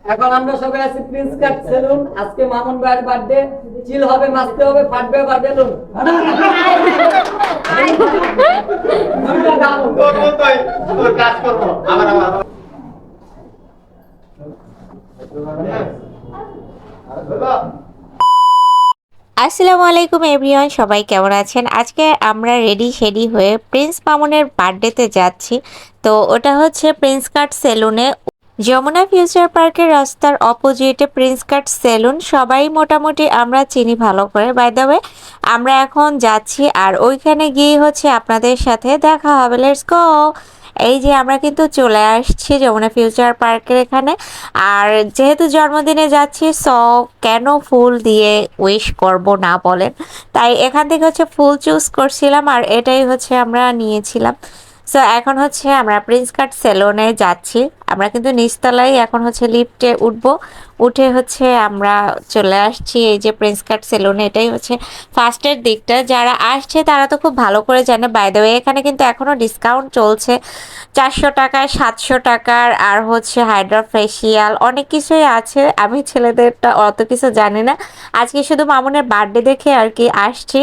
এখন আমরা সবাই আছি প্রিন্স কাট সেলুন। আজকে মামুন ভাইয়ের বার্থডে। চিল হবে, মাসতে হবে, ফাটবে আবার বেলুন। দুইটা গান তোর কাজ করব। আবার আসসালামু আলাইকুম এভরিওয়ান, সবাই কেমন আছেন? আজকে আমরা রেডি হয়ে প্রিন্স মামুনের বার্থডেতে যাচ্ছি। তো ওটা হচ্ছে প্রিন্স কাট সেলুনে, যমুনা ফিউচার পার্কের রাস্তার অপোজিটে প্রিন্স কাট সেলুন। সবাই মোটামুটি আমরা চিনি ভালো করে। বাই দ্য ওয়ে, আমরা এখন যাচ্ছি আর ওইখানে গিয়ে হচ্ছে আপনাদের সাথে দেখা হবে। Let's go. এই যে আমরা কিন্তু চলে আসছি যমুনা ফিউচার পার্কের এখানে। আর যেহেতু জন্মদিনে যাচ্ছি, সো কেন ফুল দিয়ে উইশ করব না বলেন? তাই এখান থেকে হচ্ছে ফুল চুজ করছিলাম আর এটাই হচ্ছে আমরা নিয়েছিলাম। সো এখন হচ্ছে আমরা প্রিন্স কাট সেলুনে যাচ্ছি। আমরা কিন্তু নিচতলায় এখন হচ্ছে লিফটে উঠবো, উঠে হচ্ছে আমরা চলে আসছি এই যে প্রিন্স কাট সেলুনে। এটাই হচ্ছে ফার্স্টের দিকটা। যারা আসছে তারা তো খুব ভালো করে জানে। বাই দ্য ওয়ে, এখানে কিন্তু এখনও ডিসকাউন্ট চলছে 400 টাকায়, 700 টাকার, আর হচ্ছে হাইড্রা ফেসিয়াল, অনেক কিছুই আছে। আমি ছেলেদেরটা অত কিছু জানি না, আজকে শুধু মামুনের বার্থডে দেখে আর কি আসছি।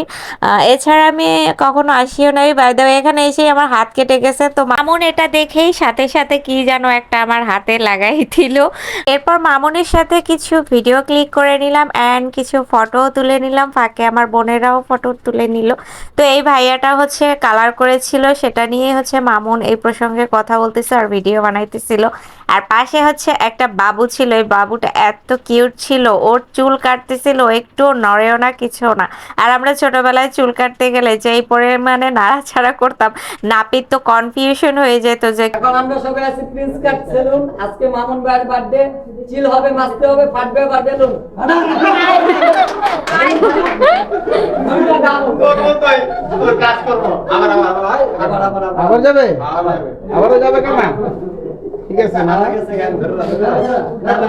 এছাড়া আমি কখনো আসিও নাই। বাই দ্য ওয়ে, এখানে এসেই আমার হাত কেটে গেছে। তো মামুন এটা দেখেই সাথে সাথে কি যেন একটা আমার হাতে লাগাই দিল। এরপর মামুনের সাথে কিছু ভিডিও ক্লিক করে নিলাম অ্যান্ড কিছু ফটো তুলে নিলাম। ফাঁকে আমার বোনেরাও ফটো তুলে নিল। তো এই ভাইয়াটা হচ্ছে কালার করেছিল, সেটা নিয়ে হচ্ছে মামুন এই প্রসঙ্গে কথা বলতেছে আর ভিডিও বানাইতেছিল। আর পাশে হচ্ছে একটা বাবু ছিল, এই বাবুটা এত কিউট ছিল, ওর চুল কাটতেছিল, একটু নড়েও না, কিছু না। আর আমরা ছোটবেলায় চুল কাটতে গেলে যে এই পরিমাণে নাড়াছাড়া করতাম, নাপিত তো কনফিউশন হয়ে যেত যে। এখন আমরা সবাই আছি প্রিন্স কাট সেলুন। আজকে মামুন ভাইয়ের বার্থডে। চিল হবে, মাসতে হবে, ফাটবে আবার বেলুন। দুইটা গান তোর কাজ করব। আবার আবার যাবে? আবারও যাবে কেন? ঠিক আছে না?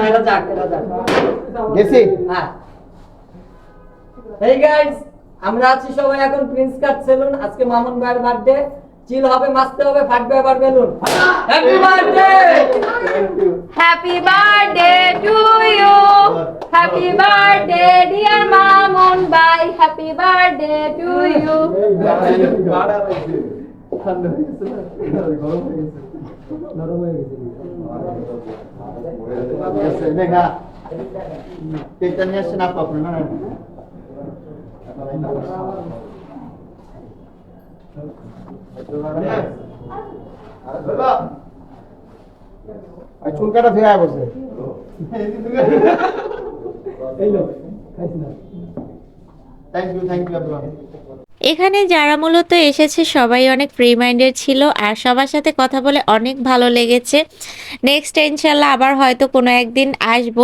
এটা যাক, এটা যাক। গেছি? হ্যাঁ। হেই গাইস, আমরা আছি সবাই এখন প্রিন্স কাট সেলুন। আজকে মামুন ভাইয়ের বার্থডে। চিল হবে, মাসতে হবে, ফাটবে আবার balloon. Happy birthday! Happy birthday to you. Happy birthday, dear Mamun Bhai. Happy birthday to you. দেখা কেকটা নিয়ে আসছেন আপনি না? চুল কাটা ফেরা বসে থ্যাংক ইউ এভরিওয়ান। এখানে যারা মূলত এসেছে সবাই অনেক ফ্রি মাইন্ডেড ছিল আর সবার সাথে কথা বলে অনেক ভালো লেগেছে। নেক্সট ইনশাল্লাহ আবার হয়তো কোনো একদিন আসব।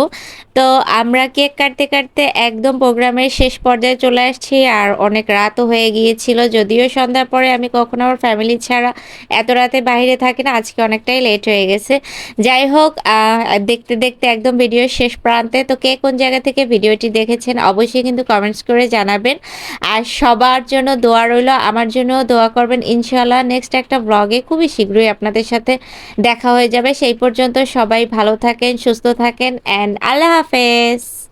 তো আমরা কেক কাটতে কাটতে একদম প্রোগ্রামের শেষ পর্যায়ে চলে আসছি আর অনেক রাতও হয়ে গিয়েছিল। যদিও সন্ধ্যার পরে আমি কখনো আমার ফ্যামিলি ছাড়া এত রাতে বাইরে থাকি না, আজকে অনেকটাই লেট হয়ে গেছে। যাই হোক, দেখতে দেখতে একদম ভিডিওর শেষ প্রান্তে। তো কে কোন জায়গা থেকে ভিডিওটি দেখেছেন অবশ্যই কিন্তু কমেন্টস করে জানাবেন। আর সবার জন্য দোয়া রইল, আমার জন্য দোয়া করবেন। ইনশাআল্লাহ নেক্সট একটা ব্লগে খুবই শীঘ্রই আপনাদের সাথে দেখা হয়ে যাবে। সেই পর্যন্ত সবাই ভালো থাকেন, সুস্থ থাকেন, অ্যান্ড আল্লাহ হাফেজ।